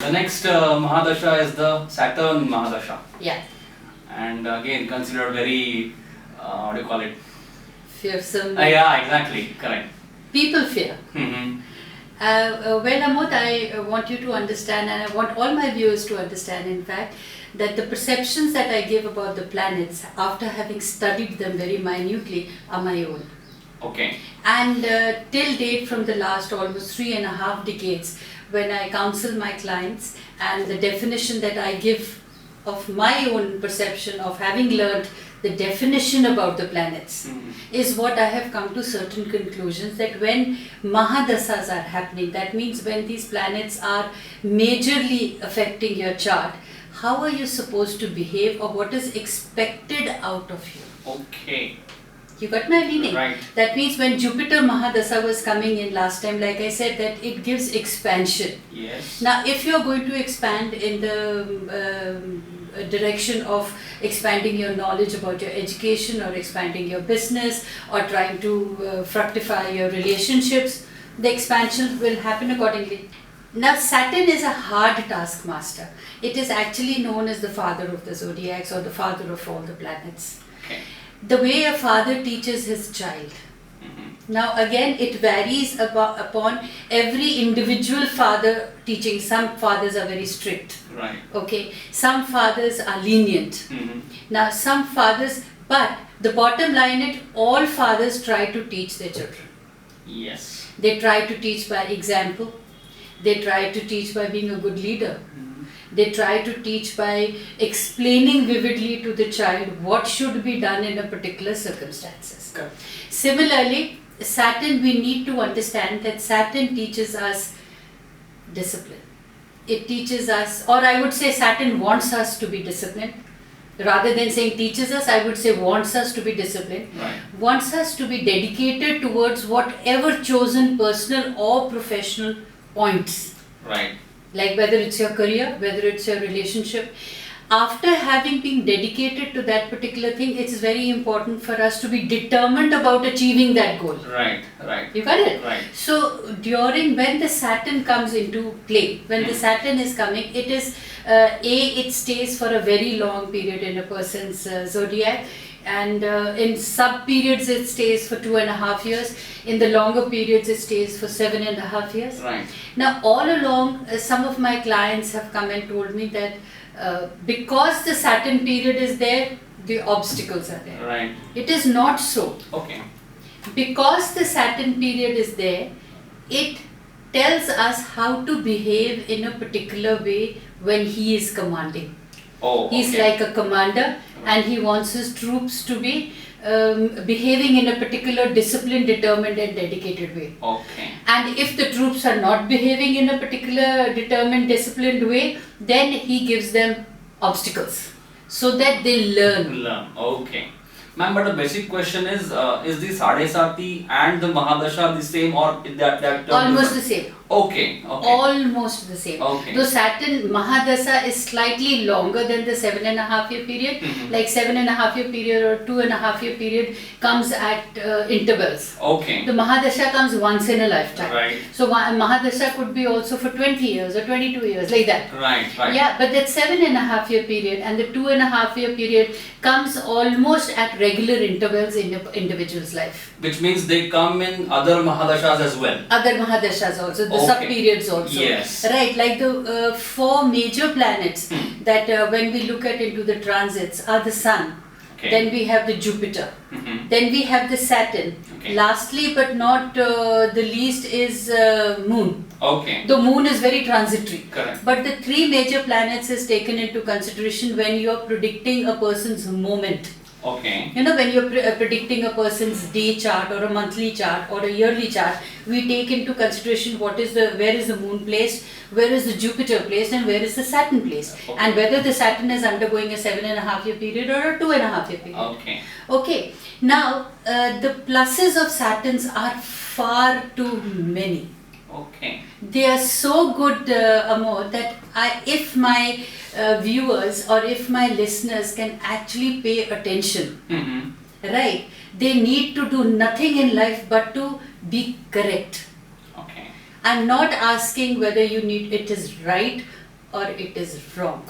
The next Mahadasha is the Saturn Mahadasha. Yeah. And again considered very, what do you call it? Fearsome. Yeah, exactly, correct. People fear. Mm-hmm. Well, Amod, I want you to understand, and I want all my viewers to understand, in fact, that the perceptions that I give about the planets, after having studied them very minutely, are my own. Okay. And till date, from the last almost 3.5 decades, when I counsel my clients, and the definition that I give of my own perception of having learned the definition about the planets, is what I have come to certain conclusions that when Mahadasas are happening, that means when these planets are majorly affecting your chart, how are you supposed to behave or what is expected out of you? Okay. You got my meaning? Right. That means when Jupiter Mahadasha was coming in last time, like I said, that it gives expansion. Yes. Now, if you are going to expand in the direction of expanding your knowledge about your education or expanding your business or trying to fructify your relationships, the expansion will happen accordingly. Now, Saturn is a hard taskmaster. It is actually known as the father of the zodiacs or the father of all the planets. Okay. The way a father teaches his child. Now again, it varies upon every individual father teaching. Some fathers are very strict. Right. Okay. Some fathers are lenient. Now some fathers, but the bottom line is all fathers try to teach their children. Yes. They try to teach by example. They try to teach by being a good leader. They try to teach by explaining vividly to the child what should be done in a particular circumstances. Okay. Similarly, Saturn, we need to understand that Saturn teaches us discipline. It teaches us, or I would say Saturn wants us to be disciplined. Rather than saying teaches us, I would say wants us to be disciplined. Right. Wants us to be dedicated towards whatever chosen personal or professional points. Right. Like whether it's your career, whether it's your relationship. After having been dedicated to that particular thing, it's very important for us to be determined about achieving that goal. Right, right. You got it? Right. So when the Saturn comes into play, when the Saturn is coming, it is, it stays for a very long period in a person's zodiac. And in sub-periods it stays for 2.5 years. In the longer periods it stays for 7.5 years. Right. Now all along, some of my clients have come and told me that because the Saturn period is there, the obstacles are there. Right. It is not so. Okay. Because the Saturn period is there, it tells us how to behave in a particular way when he is commanding. Oh, He's okay. like a commander and he wants his troops to be behaving in a particular disciplined, determined and dedicated way. Okay. And if the troops are not behaving in a particular determined, disciplined way, then he gives them obstacles so that they learn. Okay. Ma'am, but the basic question is the Sadhe Sati and the Mahadasha the same or that term Almost different? the same. Okay. Okay. Almost the same. Okay. Though Saturn Mahadasha is slightly longer than the 7.5 year period, like 7.5 year period or 2.5 year period comes at intervals. Okay. The Mahadasha comes once in a lifetime. Right. So Mahadasha could be also for 20 years or 22 years, like that. Right, right. Yeah, but that 7.5 year period and the 2.5 year period comes almost at regular intervals in an individual's life. Which means they come in other Mahadashas as well. Other Mahadashas also, the Okay. sub-periods also. Yes. Right, like the 4 major planets that when we look at into the transits are the Sun, Okay. then we have the Jupiter, then we have the Saturn. Okay. Lastly but not the least is Moon. Okay. The Moon is very transitory. Correct. But the 3 major planets is taken into consideration when you are predicting a person's moment. Okay. You know, when you're predicting a person's day chart or a monthly chart or a yearly chart, we take into consideration where is the Moon placed, where is the Jupiter placed and where is the Saturn placed, Okay. and whether the Saturn is undergoing a 7.5 year period or a 2.5 year period. Okay. Okay. Now, the pluses of Saturns are far too many. Okay. They are so good, Amor, that if my viewers or if my listeners can actually pay attention, right, they need to do nothing in life but to be correct. Okay. I'm not asking whether it is right or it is wrong.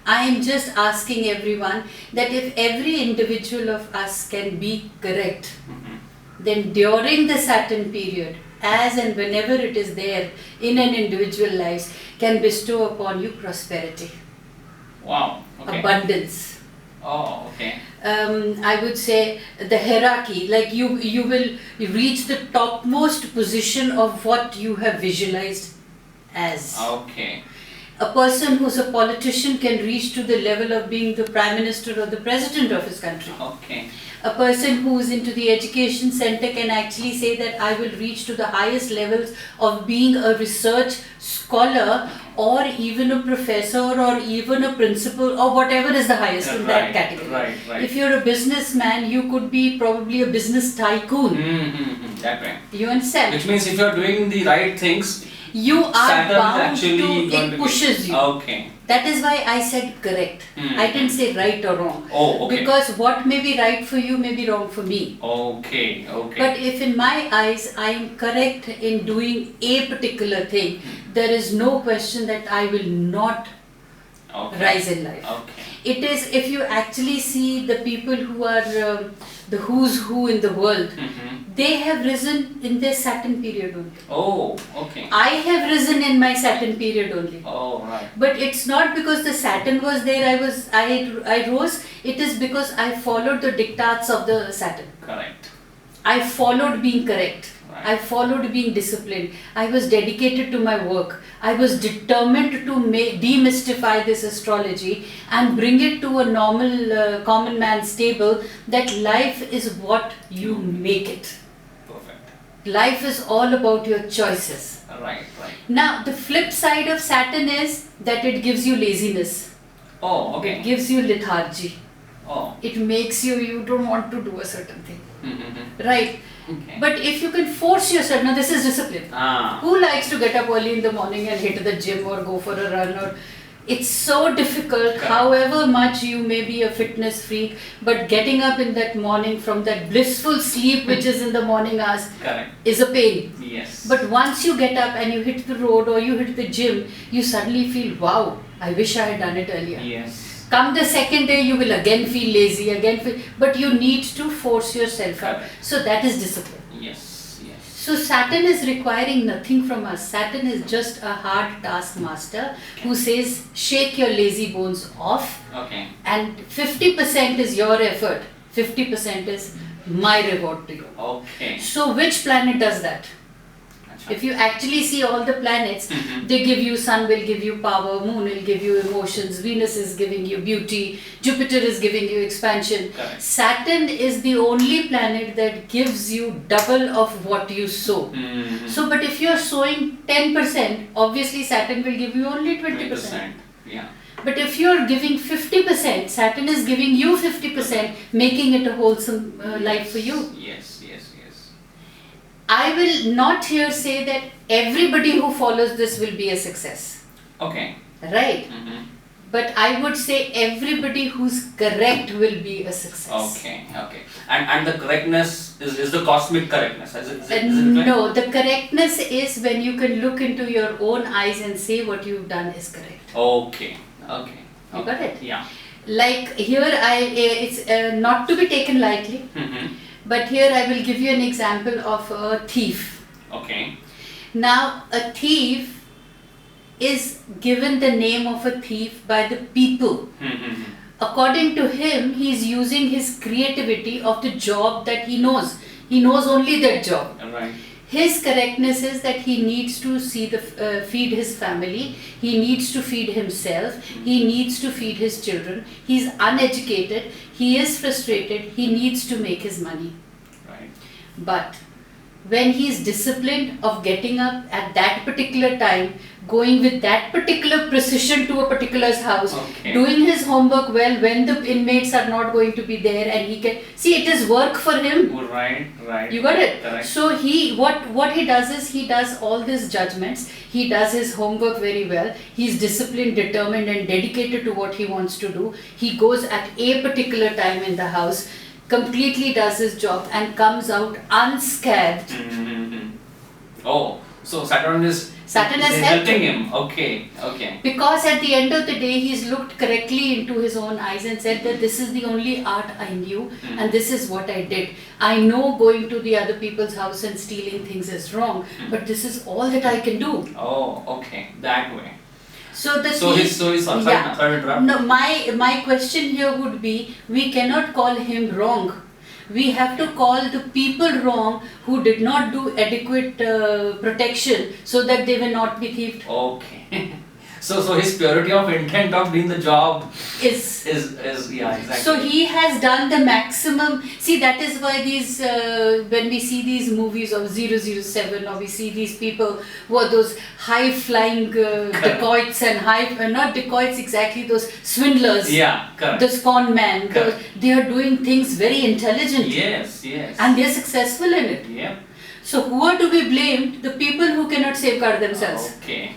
I am just asking everyone that if every individual of us can be correct, then during the Saturn period, as and whenever it is there in an individual life, can bestow upon you prosperity. Wow. Okay. Abundance. Oh, okay. I would say the hierarchy, like you will reach the topmost position of what you have visualized as. Okay. A person who's a politician can reach to the level of being the Prime Minister or the President of his country. Okay. A person who's into the education center can actually say that I will reach to the highest levels of being a research scholar or even a professor or even a principal or whatever is the highest in that category. Right. If you're a businessman, you could be probably a business tycoon. That way. You understand? Which means if you're doing the right things, you are Saturn bound is actually to, it pushes you. Okay. That is why I said correct. I didn't say right or wrong. Oh, okay. Because what may be right for you may be wrong for me. Okay. But if in my eyes I am correct in doing a particular thing, there is no question that I will not rise in life. Okay. It is, if you actually see the people who are the who's who in the world, they have risen in their Saturn period only. Oh, okay. I have risen in my Saturn period only. Oh, right. But it's not because the Saturn was there I rose. It is because I followed the diktats of the Saturn. Correct. I followed being correct. Right. I followed being disciplined. I was dedicated to my work. I was determined to demystify this astrology and bring it to a normal common man's table, that life is what you make it. Perfect. Life is all about your choices. Right. Now, the flip side of Saturn is that it gives you laziness. Oh, okay. It gives you lethargy. Oh. It makes you don't want to do a certain thing. Right. Okay. But if you can force yourself, now this is discipline. Who likes to get up early in the morning and hit the gym or go for a run? Or it's so difficult. Correct. However much you may be a fitness freak, but getting up in that morning from that blissful sleep which is in the morning hours is a pain. Yes. But once you get up and you hit the road or you hit the gym, you suddenly feel, wow, I wish I had done it earlier. Yes. Come the second day, you will again feel lazy, but you need to force yourself up. So that is discipline. Yes. So Saturn is requiring nothing from us. Saturn is just a hard taskmaster who says, shake your lazy bones off. Okay. And 50% is your effort, 50% is my reward to you. Okay. So which planet does that? If you actually see all the planets, they give you, sun will give you power, moon will give you emotions, Venus is giving you beauty, Jupiter is giving you expansion. Correct. Saturn is the only planet that gives you double of what you sow. So, but if you are sowing 10%, obviously Saturn will give you only 20%. Yeah. But if you are giving 50%, Saturn is giving you 50%, making it a wholesome life for you. Yes. I will not here say that everybody who follows this will be a success. Okay. Right? But I would say everybody who's correct will be a success. Okay. And the correctness is the cosmic correctness. Is it right? No, the correctness is when you can look into your own eyes and say what you've done is correct. Okay. You got it? Yeah. Like here, it's not to be taken lightly. But here I will give you an example of a thief. Okay. Now, a thief is given the name of a thief by the people. According to him, he is using his creativity of the job that he knows. He knows only that job. Right. His correctness is that he needs to feed his family, he needs to feed himself, he needs to feed his children. He is uneducated, he is frustrated, he needs to make his money. Right. But when he is disciplined of getting up at that particular time, going with that particular precision to a particular's house, doing his homework well when the inmates are not going to be there, and he can see it is work for him. Right. You got it? Correct. So what he does is he does all these judgments, he does his homework very well, he's disciplined, determined and dedicated to what he wants to do. He goes at a particular time in the house, completely does his job and comes out unscathed. Oh, so Saturn is Saturn has He's helped helping him. him. Okay, okay. Because at the end of the day, he's looked correctly into his own eyes and said that this is the only art I knew and this is what I did. I know going to the other people's house and stealing things is wrong, but this is all that I can do. Oh, okay. That way. So the Sorry, interrupt. No, my question here would be, we cannot call him wrong. We have to call the people wrong who did not do adequate protection so that they will not be thieved. Okay. So his purity of intent of doing the job is yeah, exactly. So he has done the maximum. See, that is why these when we see these movies of 007, or we see these people who are those high flying dacoits and not dacoits exactly, those swindlers. Yeah, correct. Those con men. They are doing things very intelligently. Yes. And they are successful in it. Yeah. So who are to be blamed? The people who cannot safeguard themselves. Okay.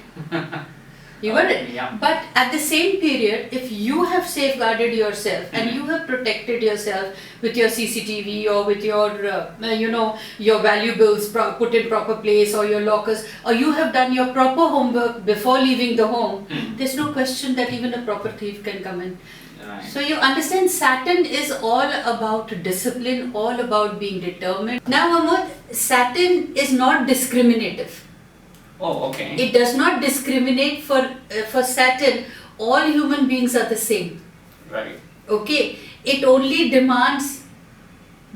You got it? Yeah. But at the same period, if you have safeguarded yourself and you have protected yourself with your CCTV or with your, your valuables put in proper place, or your lockers, or you have done your proper homework before leaving the home, there's no question that even a proper thief can come in. Right. So you understand, Saturn is all about discipline, all about being determined. Now, Amod, Saturn is not discriminative. Oh, okay. It does not discriminate. For Saturn, all human beings are the same. Right. Okay. It only demands,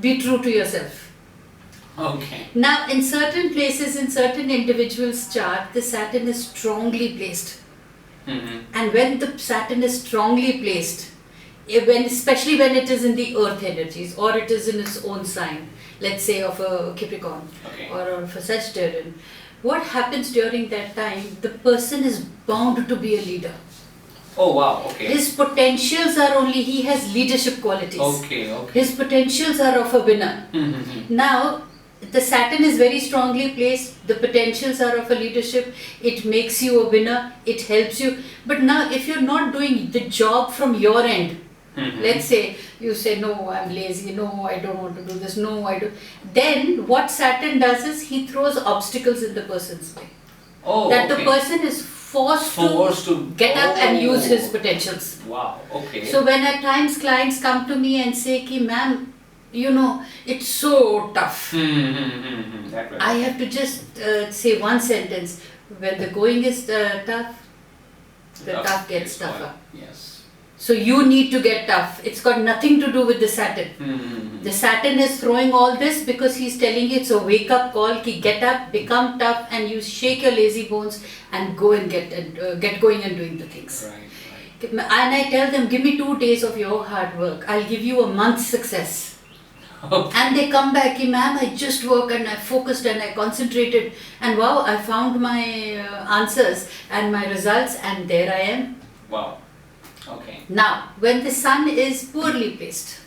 be true to yourself. Okay. Now, in certain places, in certain individuals' chart, the Saturn is strongly placed. And when the Saturn is strongly placed, especially when it is in the earth energies or it is in its own sign, let's say of a Capricorn or of a Sagittarian, what happens during that time? The person is bound to be a leader. Oh wow, okay. His potentials are only, he has leadership qualities. Okay. His potentials are of a winner. Now, the Saturn is very strongly placed, the potentials are of a leadership, it makes you a winner, it helps you. But now, if you're not doing the job from your end, let's say you say, no, I'm lazy, no, I don't want to do this, no, I do. Then what Saturn does is he throws obstacles in the person's way. The person is forced to get up and use his potentials. Wow, okay. So when at times clients come to me and say, ki, ma'am, it's so tough. I have to just say one sentence. When the going is tough, the tough gets tougher. Yes. So you need to get tough. It's got nothing to do with the Saturn. The Saturn is throwing all this because he's telling you it's a wake up call. Ki get up, become tough, and you shake your lazy bones and go and get going and doing the things. Right. And I tell them, give me 2 days of your hard work. I'll give you a month's success. Okay. And they come back, ma'am, I just worked and I focused and I concentrated, and wow, I found my answers and my results, and there I am. Wow. Okay. Now, when the Sun is poorly placed,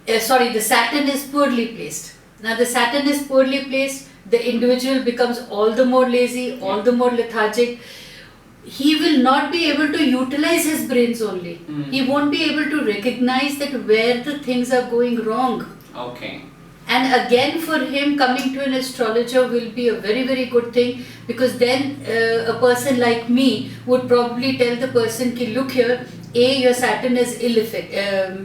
the Saturn is poorly placed. Now, the Saturn is poorly placed, the individual becomes all the more lazy, all the more lethargic. He will not be able to utilize his brains only. He won't be able to recognize that where the things are going wrong. Okay. And again, for him, coming to an astrologer will be a very, very good thing, because then a person like me would probably tell the person, ki, look here, your Saturn is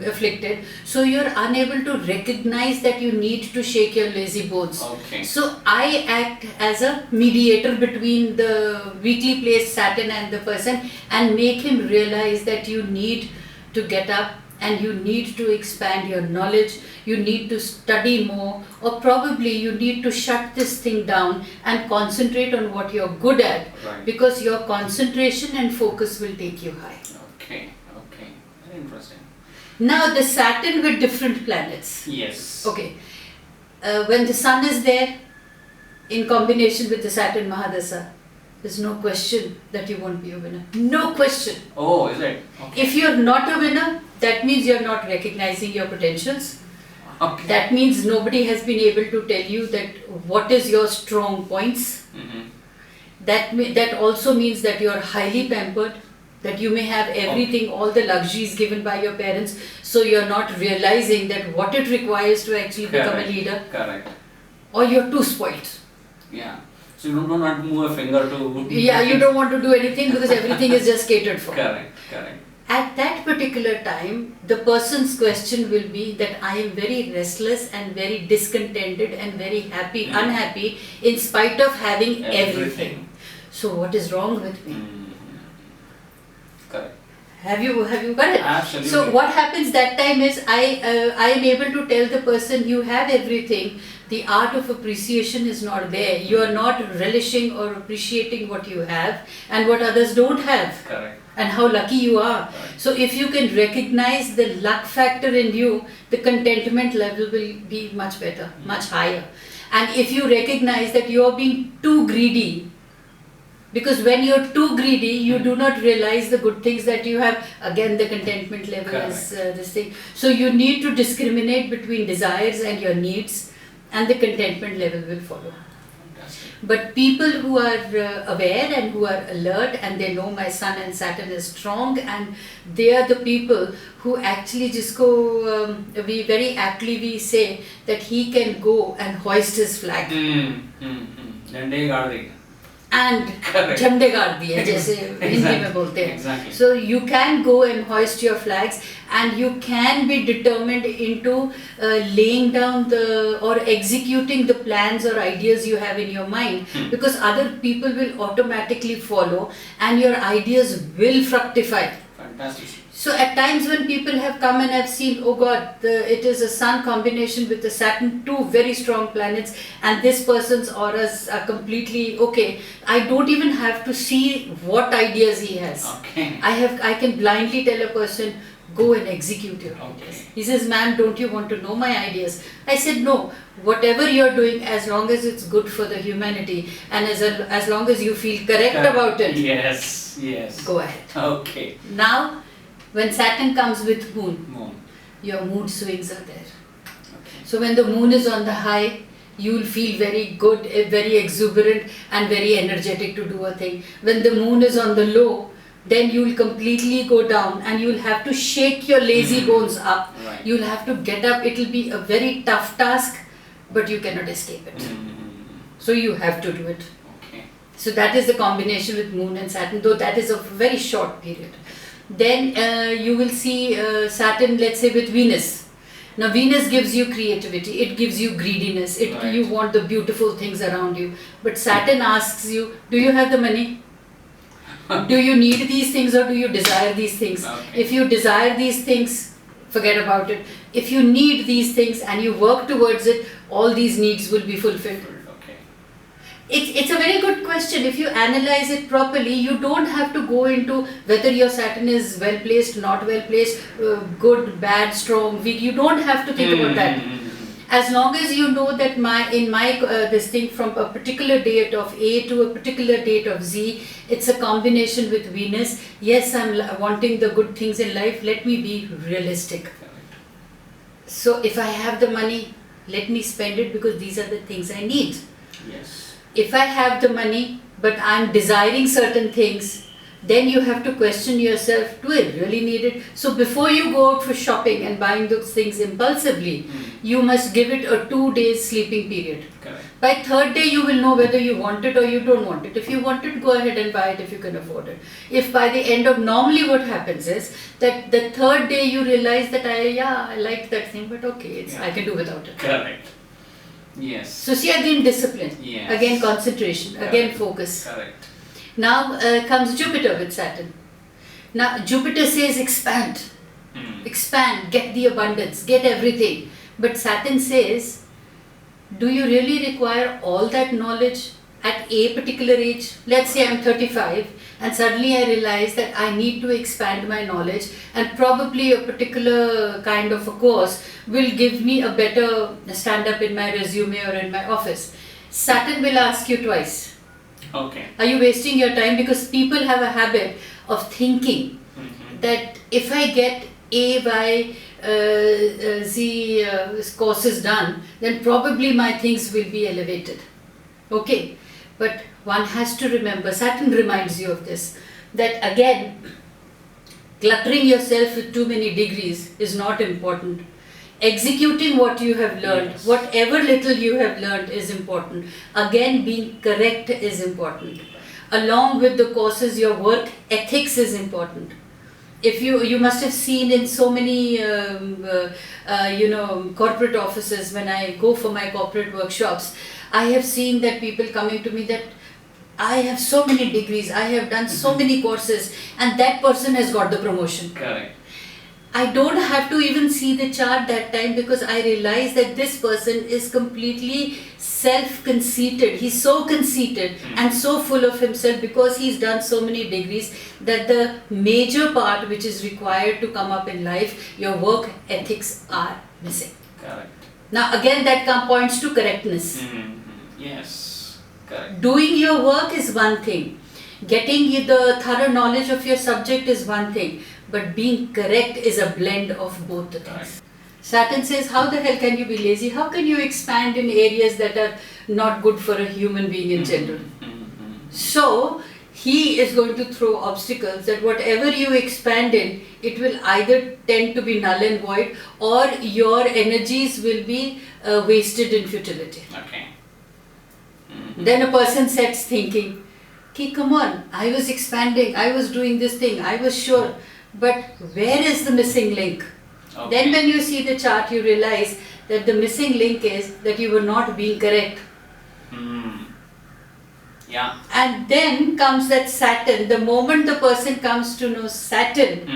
afflicted, so you're unable to recognize that you need to shake your lazy bones. Okay. So I act as a mediator between the weakly placed Saturn and the person and make him realize that you need to get up and you need to expand your knowledge, you need to study more, or probably you need to shut this thing down and concentrate on what you're good at, because your concentration and focus will take you high. Okay, very interesting. Now the Saturn with different planets. Yes. Okay. When the Sun is there, in combination with the Saturn Mahadasha, there's no question that you won't be a winner. No question. Oh, is it? Okay. If you're not a winner, that means you're not recognizing your potentials. Okay. That means nobody has been able to tell you that what is your strong points. That also means that you're highly pampered, that you may have everything, all the luxuries given by your parents, so you're not realizing that what it requires to actually become a leader. Correct. Or you're too spoiled. Yeah. So you don't want to move a finger to... Yeah, you don't want to do anything because everything is just catered for. Correct, correct. At that particular time, the person's question will be that I am very restless and very discontented and very unhappy in spite of having everything. So what is wrong with me? Correct. Have you got it? Absolutely. So what happens that time is I am able to tell the person you have everything. The art of appreciation is not there. You are not relishing or appreciating what you have and what others don't have. Correct. And how lucky you are. Right. So if you can recognize the luck factor in you, the contentment level will be much better, much higher. And if you recognize that you are being too greedy, because when you're too greedy, you do not realize the good things that you have. Again, the contentment level is this thing. So you need to discriminate between desires and your needs, and the contentment level will follow. But people who are aware and who are alert and they know my Sun and Saturn is strong, and they are the people who actually just go, we very aptly we say that he can go and hoist his flag. And झंडे गाड़ दिए जैसे हिंदी में बोलते हैं. So you can go and hoist your flags, and you can be determined into laying down or executing the plans or ideas you have in your mind, because other people will automatically follow and your ideas will fructify. Fantastic. So at times when people have come and have seen, oh God, it is a Sun combination with the Saturn, two very strong planets, and this person's auras are completely okay. I don't even have to see what ideas he has. Okay. I can blindly tell a person, go and execute your ideas. He says, ma'am, don't you want to know my ideas? I said, no. Whatever you're doing, as long as it's good for the humanity, and as long as you feel correct about it. Yes. Go ahead. Okay. Now, when Saturn comes with moon, your mood swings are there. Okay. So when the moon is on the high, you will feel very good, very exuberant and very energetic to do a thing. When the moon is on the low, then you will completely go down and you will have to shake your lazy bones up. Right. You will have to get up. It will be a very tough task, but you cannot escape it. So you have to do it. Okay. So that is the combination with moon and Saturn, though that is a very short period. Then you will see Saturn, let's say, with Venus. Now Venus gives you creativity, it gives you greediness, you want the beautiful things around you. But Saturn asks you, do you have the money? Do you need these things or do you desire these things? Okay. If you desire these things, forget about it. If you need these things and you work towards it, all these needs will be fulfilled. It's a very good question. If you analyze it properly, you don't have to go into whether your Saturn is well placed, not well placed, good, bad, strong, weak. You don't have to think about that. As long as you know that this thing from a particular date of A to a particular date of Z, it's a combination with Venus. Yes, I'm wanting the good things in life. Let me be realistic. So if I have the money, let me spend it because these are the things I need. Yes. If I have the money, but I'm desiring certain things, then you have to question yourself, do I really need it? So before you go out for shopping and buying those things impulsively, you must give it a 2 days sleeping period. Correct. By third day, you will know whether you want it or you don't want it. If you want it, go ahead and buy it if you can afford it. If by the end of, normally what happens is that the third day you realize that I like that thing, but okay, I can do without it. Correct. Yes. So see, again discipline, yes. again concentration, again focus. Correct. Now comes Jupiter with Saturn. Now Jupiter says expand, expand, get the abundance, get everything. But Saturn says, do you really require all that knowledge at a particular age? Let's say I'm 35 and suddenly I realize that I need to expand my knowledge, and probably a particular kind of a course will give me a better stand up in my resume or in my office. Saturn will ask you twice. Okay. Are you wasting your time? Because people have a habit of thinking that if I get A by Z courses done, then probably my things will be elevated. Okay. But one has to remember, Saturn reminds you of this, that again, cluttering yourself with too many degrees is not important. Executing what you have learned, Yes. whatever little you have learned is important. Again, being correct is important. Along with the courses, your work ethics is important. If you must have seen in so many corporate offices, when I go for my corporate workshops, I have seen that people coming to me that I have so many degrees, I have done so many courses, and that person has got the promotion. Correct. I don't have to even see the chart that time, because I realize that this person is completely self-conceited. He's so conceited and so full of himself because he's done so many degrees, that the major part which is required to come up in life, your work ethics, are missing. Correct. Now again, that points to correctness. Yes. Correct. Doing your work is one thing. Getting the thorough knowledge of your subject is one thing. But being correct is a blend of both the things. Right. Saturn says, how the hell can you be lazy? How can you expand in areas that are not good for a human being in general? So, he is going to throw obstacles that whatever you expand in, it will either tend to be null and void, or your energies will be wasted in futility. Okay. Then a person sets thinking, okay, come on, I was expanding, I was doing this thing, I was sure. But where is the missing link? Okay. Then when you see the chart, you realize that the missing link is that you were not being correct. Yeah. And then comes that Saturn. The moment the person comes to know Saturn,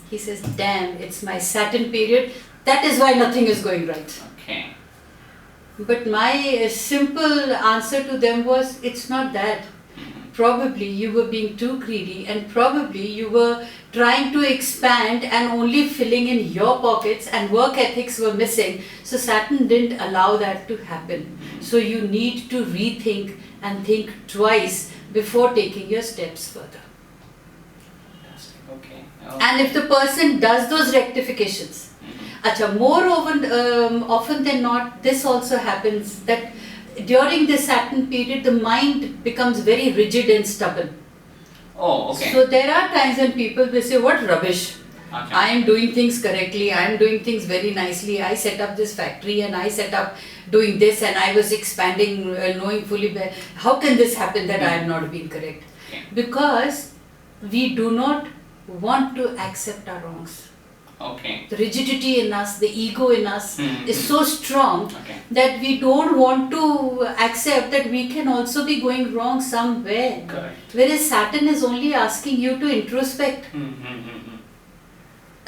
he says, damn, it's my Saturn period. That is why nothing is going right. Okay. But my simple answer to them was, it's not that. Probably you were being too greedy, and probably you were trying to expand and only filling in your pockets, and work ethics were missing. So Saturn didn't allow that to happen. So you need to rethink and think twice before taking your steps further. Fantastic. Okay. And if the person does those rectifications, often than not, this also happens, that during the Saturn period, the mind becomes very rigid and stubborn. Oh, okay. So there are times when people will say, what rubbish. Okay. I am doing things correctly, I am doing things very nicely, I set up this factory and I set up doing this and I was expanding, knowing fully better. How can this happen that I am not being correct? Okay. Because we do not want to accept our wrongs. Okay. The rigidity in us, the ego in us is so strong that we don't want to accept that we can also be going wrong somewhere. Correct. Whereas Saturn is only asking you to introspect.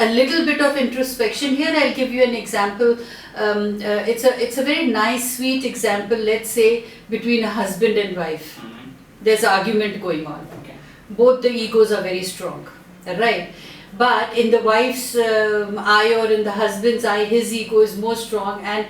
A little bit of introspection. Here I'll give you an example. It's a very nice, sweet example, let's say, between a husband and wife. There's argument going on. Okay. Both the egos are very strong, right? But in the wife's eye or in the husband's eye, his ego is more strong, and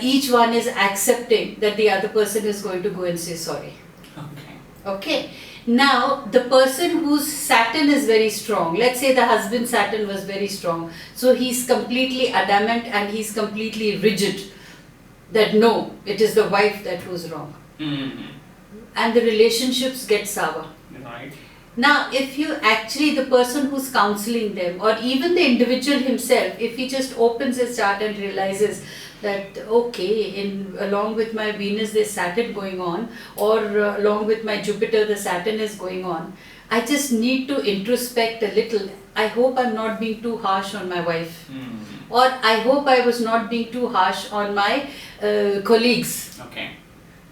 each one is accepting that the other person is going to go and say sorry. Okay. Okay. Now, the person whose Saturn is very strong, let's say the husband's Saturn was very strong, so he's completely adamant and he's completely rigid that no, it is the wife that was wrong. And the relationships get sour. Right. Now, if you actually, the person who's counseling them, or even the individual himself, if he just opens his chart and realizes that, okay, along with my Venus there's Saturn going on, or along with my Jupiter the Saturn is going on, I just need to introspect a little. I hope I'm not being too harsh on my wife. Or I hope I was not being too harsh on my colleagues. Okay.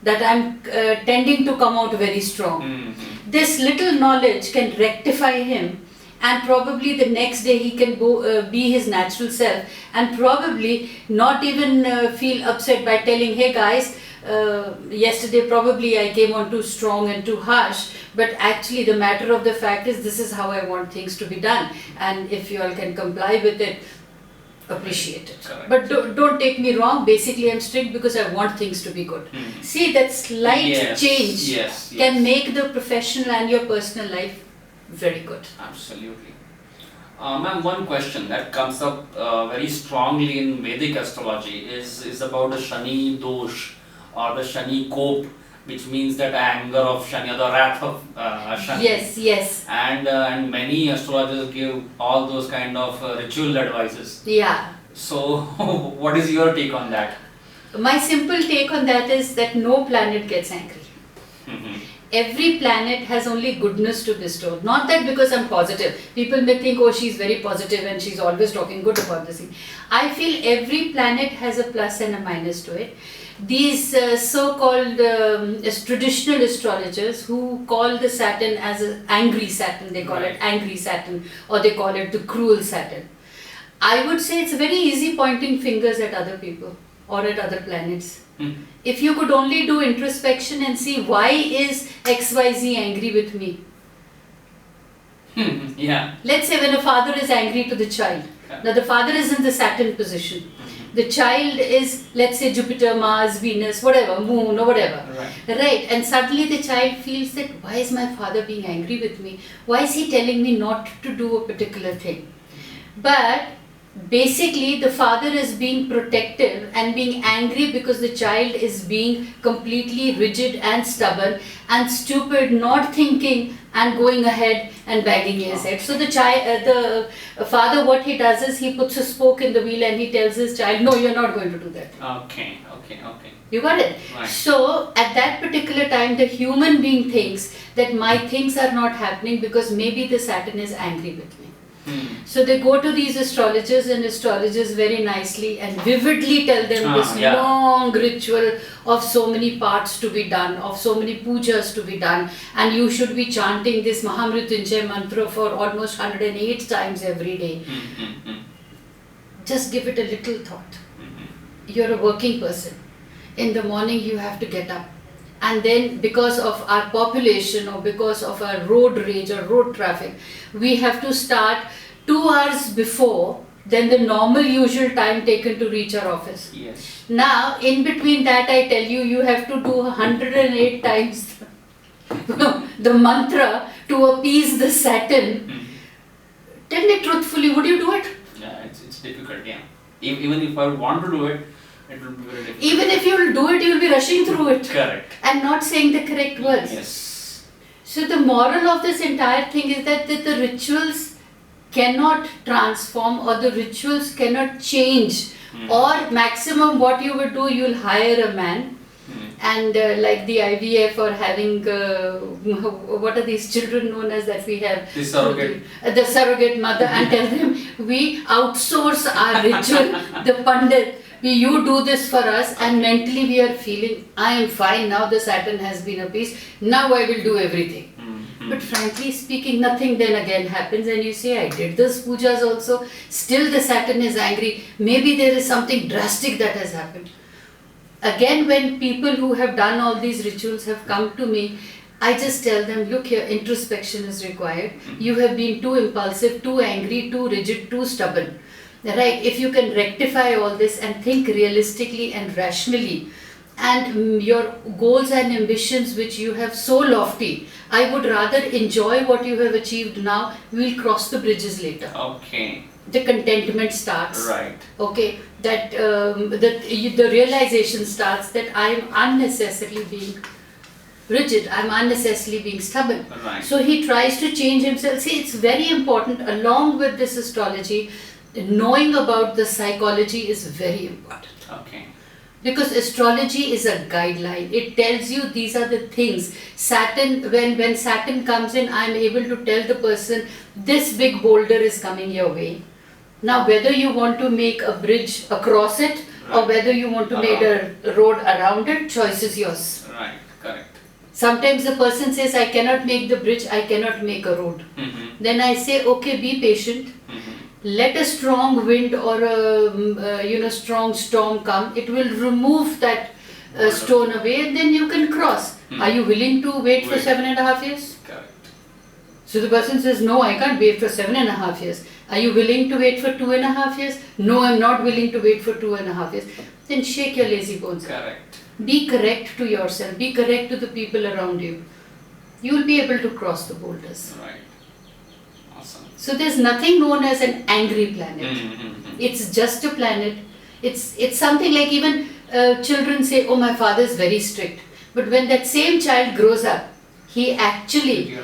That I'm tending to come out very strong. This little knowledge can rectify him, and probably the next day he can go be his natural self, and probably not even feel upset by telling, hey guys, yesterday probably I came on too strong and too harsh, but actually the matter of the fact is this is how I want things to be done, and if you all can comply with it, appreciate it. Correct. But don't take me wrong, basically I'm strict because I want things to be good. See, that slight change can make the professional and your personal life very good. Absolutely. Ma'am, one question that comes up very strongly in Vedic astrology is about the Shani dosh or the Shani cope, which means that anger of Shani or the wrath of Shani. Yes. And many astrologers give all those kind of ritual advices. Yeah. So, what is your take on that? My simple take on that is that no planet gets angry. Every planet has only goodness to bestow. Not that because I'm positive. People may think, oh, she's very positive and she's always talking good about this thing. I feel every planet has a plus and a minus to it. These so-called traditional astrologers who call the Saturn as an angry Saturn, they call it angry Saturn, or they call it the cruel Saturn. I would say it's very easy pointing fingers at other people or at other planets. If you could only do introspection and see why is XYZ angry with me. Yeah. Let's say when a father is angry to the child. Now the father is in the Saturn position. The child is, let's say, Jupiter, Mars, Venus, whatever, Moon or whatever. Right. And suddenly the child feels that why is my father being angry with me? Why is he telling me not to do a particular thing? But basically the father is being protective and being angry because the child is being completely rigid and stubborn and stupid, not thinking and going ahead and banging his head. So the father, what he does is he puts a spoke in the wheel and he tells his child, no, you're not going to do that. Okay. You got it? Right. So at that particular time the human being thinks that my things are not happening because maybe the Saturn is angry with me. So they go to these astrologers and astrologers very nicely and vividly tell them this long ritual of so many parts to be done, of so many pujas to be done, and you should be chanting this Mahamrityunjay mantra for almost 108 times every day. Just give it a little thought. You're a working person. In the morning you have to get up. And then because of our population or because of our road rage or road traffic, we have to start 2 hours before than the normal usual time taken to reach our office. Yes. Now, in between that, I tell you, you have to do 108 times the mantra to appease the Saturn. Tell me truthfully, would you do it? Yeah, it's difficult, yeah. Even if I want to do it, it will be very difficult. Even if you will do it, you will be rushing through it. Correct. And not saying the correct words. Yes. So the moral of this entire thing is that the rituals cannot transform or the rituals cannot change. Or maximum what you will do, you will hire a man. And like the IVF or having, what are these children known as that we have? The surrogate. The surrogate mother, and tell them, we outsource our ritual, the pandit. You do this for us, and mentally we are feeling, I am fine, now the Saturn has been appeased, now I will do everything. But frankly speaking, nothing then again happens, and you say, I did those pujas also, still the Saturn is angry, maybe there is something drastic that has happened. Again, when people who have done all these rituals have come to me, I just tell them, look here, introspection is required. You have been too impulsive, too angry, too rigid, too stubborn. Right? If you can rectify all this and think realistically and rationally, and your goals and ambitions which you have so lofty, I would rather enjoy what you have achieved now. We will cross the bridges later. Okay. The contentment starts. Right. Okay. That the realization starts that I am unnecessarily being rigid. I am unnecessarily being stubborn. Right. So he tries to change himself. See, it's very important. Along with this astrology, knowing about the psychology is very important. Okay. Because astrology is a guideline. It tells you these are the things. Saturn, when Saturn comes in, I am able to tell the person, this big boulder is coming your way. Now, whether you want to make a bridge across it, or whether you want to make a road around it, choice is yours. Right, correct. Sometimes the person says, I cannot make the bridge, I cannot make a road. Then I say, okay, be patient. Let a strong wind or a strong storm come. It will remove that stone away, and then you can cross. Are you willing to wait for 7.5 years? Correct. So the person says, no, I can't wait for 7.5 years. Are you willing to wait for 2.5 years? No, I'm not willing to wait for 2.5 years. Then shake your lazy bones. Correct. Be correct to yourself. Be correct to the people around you. You will be able to cross the boulders. Right. Awesome. So there's nothing known as an angry planet. It's just a planet. It's something like even children say, oh, my father is very strict. But when that same child grows up, he actually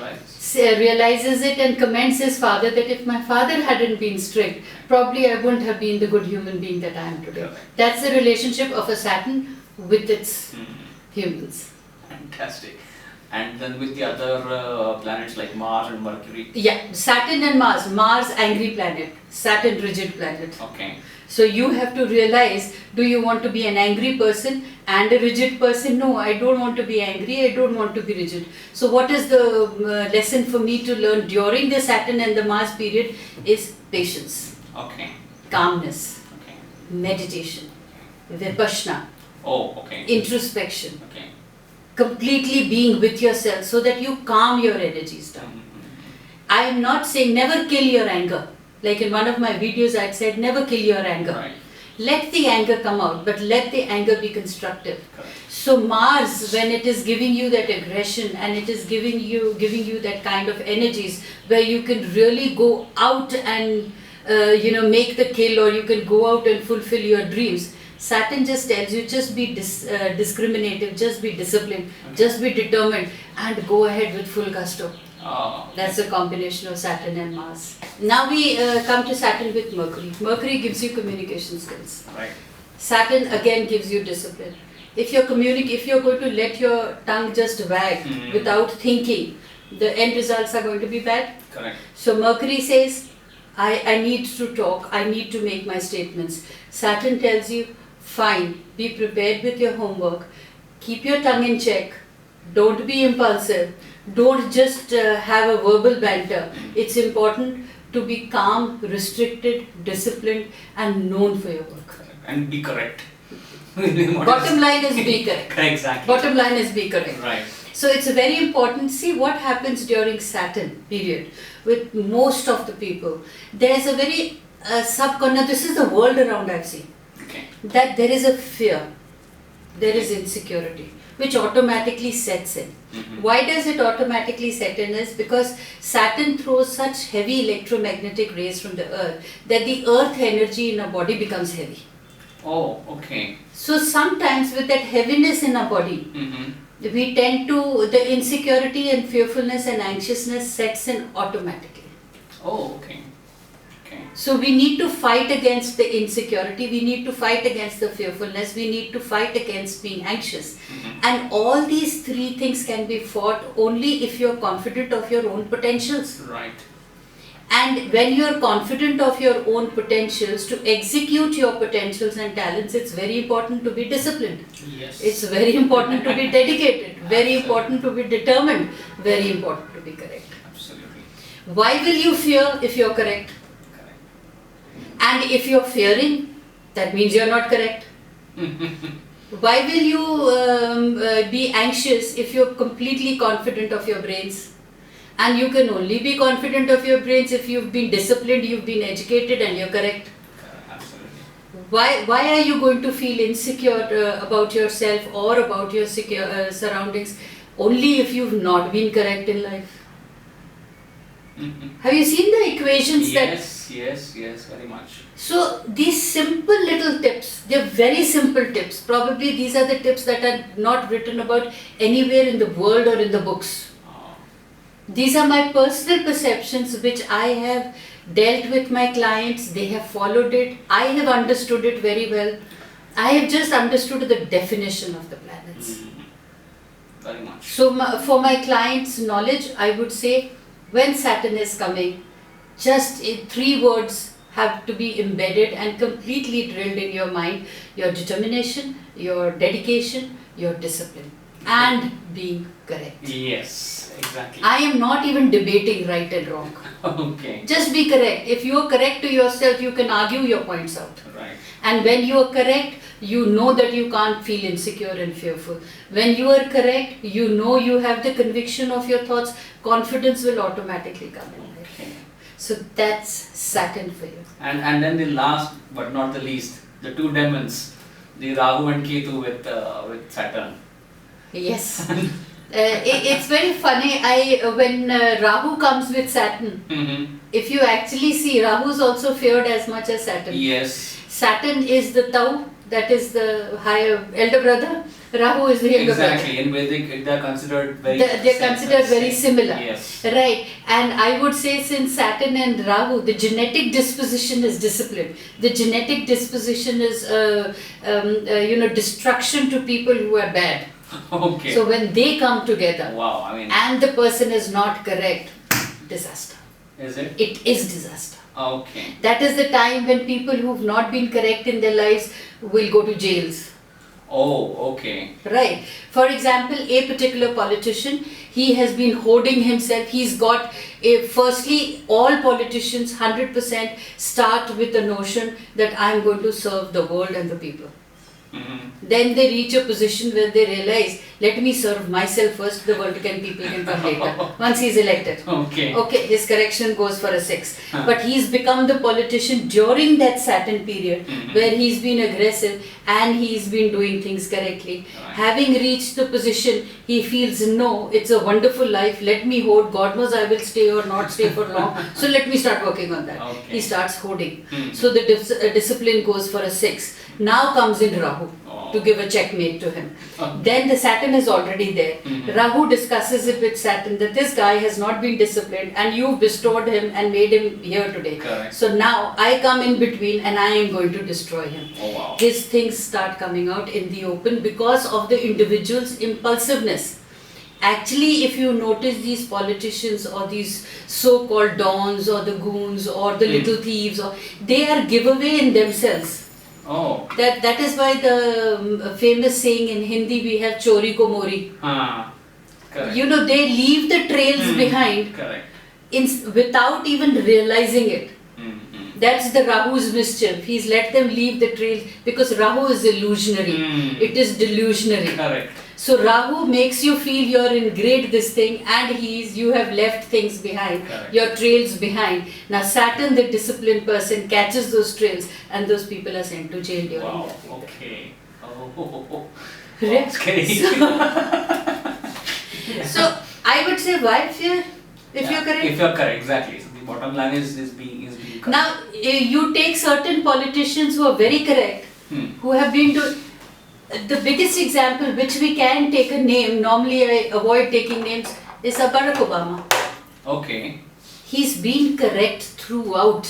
realizes it and commends his father that if my father hadn't been strict, probably I wouldn't have been the good human being that I am today. Correct. That's the relationship of a Saturn with its humans. Fantastic. And then with the other planets like Mars and Mercury. Yeah, Saturn and Mars. Mars, angry planet. Saturn, rigid planet. Okay. So you have to realize, do you want to be an angry person and a rigid person? No, I don't want to be angry, I don't want to be rigid. So what is the lesson for me to learn during the Saturn and the Mars period is patience, Okay. calmness, Okay. meditation, vipassana, Oh, okay. introspection, Okay. completely being with yourself so that you calm your energies down. I am not saying never kill your anger. Like in one of my videos I said never kill your anger. Right. Let the anger come out, but let the anger be constructive. Correct. So Mars, when it is giving you that aggression and it is giving you that kind of energies where you can really go out and make the kill, or you can go out and fulfill your dreams. Saturn just tells you, just be discriminative, just be disciplined, just be determined, and go ahead with full gusto. Oh, That's a combination of Saturn and Mars. Now we come to Saturn with Mercury. Mercury gives you communication skills. right. Saturn again gives you discipline. If you're going to let your tongue just wag without thinking, the end results are going to be bad. Correct. So Mercury says, I need to talk, I need to make my statements. Saturn tells you, fine, be prepared with your homework, keep your tongue in check, don't be impulsive, don't just have a verbal banter. It's important to be calm, restricted, disciplined, and known for your work. Correct. And be correct. Bottom line is be correct. Exactly. Bottom line is be correct. Right. So it's very important. See what happens during Saturn period with most of the people. There's a very subconscious, this is the world around I've seen, Okay. that there is a fear, there is insecurity, which automatically sets in. Why does it automatically set in is because Saturn throws such heavy electromagnetic rays from the earth that the earth energy in our body becomes heavy. Oh, okay. So sometimes with that heaviness in our body, we tend to, the insecurity and fearfulness and anxiousness sets in automatically. Oh, okay. Okay. So we need to fight against the insecurity, we need to fight against the fearfulness, we need to fight against being anxious. And all these three things can be fought only if you're confident of your own potentials. Right. And when you're confident of your own potentials, to execute your potentials and talents, it's very important to be disciplined. Yes. It's very important to be dedicated, very important to be determined, very important to be correct. Absolutely. Why will you fear if you're correct? Correct. And if you're fearing, that means you're not correct. Why will you be anxious if you're completely confident of your brains? And you can only be confident of your brains if you've been disciplined, you've been educated, and you're correct. Absolutely. Why are you going to feel insecure about yourself or about your surroundings only if you've not been correct in life? Have you seen the equations Yes, very much. So these simple little tips, they're very simple tips. Probably these are the tips that are not written about anywhere in the world or in the books. These are my personal perceptions which I have dealt with my clients, they have followed it, I have understood it very well. I have just understood the definition of the planets. Very much. So for my clients' knowledge, I would say when Saturn is coming, just in 3 words have to be embedded and completely drilled in your mind: your determination, your dedication, your discipline, and being correct. Yes, exactly. I am not even debating right and wrong. Okay. Just be correct. If you are correct to yourself, you can argue your points out. Right. And when you are correct, you know that you can't feel insecure and fearful. When you are correct, you know you have the conviction of your thoughts, confidence will automatically come in. Okay. So that's Saturn for you. And then the last but not the least, the 2 demons, the Rahu and Ketu with Saturn. Yes. It's very funny. When Rahu comes with Saturn, if you actually see, Rahu is also feared as much as Saturn. Yes. Saturn is the Tau, that is the higher elder brother, Rahu is the younger brother. Exactly. In Vedic, they are considered very. They're considered very similar. Yes. Right. And I would say, since Saturn and Rahu, the genetic disposition is discipline. The genetic disposition is, destruction to people who are bad. Okay. So when they come together, Wow. I mean. and the person is not correct, disaster. Is it? It is disaster. Okay. That is the time when people who've not been correct in their lives will go to jails. Oh, okay. Right. For example, a particular politician, he has been hoarding himself. He's got firstly, all politicians 100% start with the notion that I'm going to serve the world and the people. Mm-hmm. Then they reach a position where they realize, let me serve myself first, the world and people can come later. Once he's elected. Okay. Okay, his correction goes for a 6. But he's become the politician during that Saturn period, where he's been aggressive and he's been doing things correctly. Right. Having reached the position, he feels, no, it's a wonderful life, let me hoard, God knows I will stay or not stay for long, so let me start working on that. Okay. He starts hoarding. So the discipline goes for a 6. Now comes in Rahu to give a checkmate to him. Then the Saturn is already there. Rahu discusses it with Saturn that this guy has not been disciplined and you bestowed him and made him here today. Correct. So now I come in between and I am going to destroy him. Oh, wow. His things start coming out in the open because of the individual's impulsiveness. Actually, if you notice these politicians or these so-called dons or the goons or the little thieves, they are giveaway in themselves. Oh. That is why the famous saying in Hindi we have chori ko mori. Correct. They leave the trails behind Correct. without even realizing it. Mm-hmm. That's the Rahu's mischief. He's let them leave the trails because Rahu is illusionary. It is delusionary. Correct. So Rahu makes you feel you're in great this thing and you have left things behind, Correct. your trails behind. Now Saturn, the disciplined person, catches those trails and those people are sent to jail during Wow. that period. Okay. Oh. Right. Okay. So I would say why fear if you're correct. If you're correct, exactly. So the bottom line is being correct. Now you take certain politicians who are very correct, who have been to the biggest example which we can take a name, normally I avoid taking names, is Barack Obama. Okay. He's been correct throughout.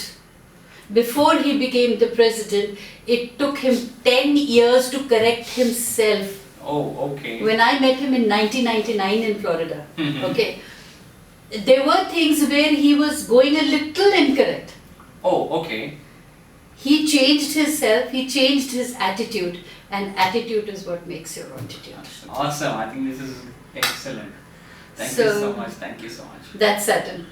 Before he became the president, it took him 10 years to correct himself. Oh, okay. When I met him in 1999 in Florida, okay, there were things where he was going a little incorrect. Oh, okay. He changed himself, he changed his attitude, and attitude is what makes your attitude. Awesome. I think this is excellent. Thank you so much. Thank you so much. That's Saturn.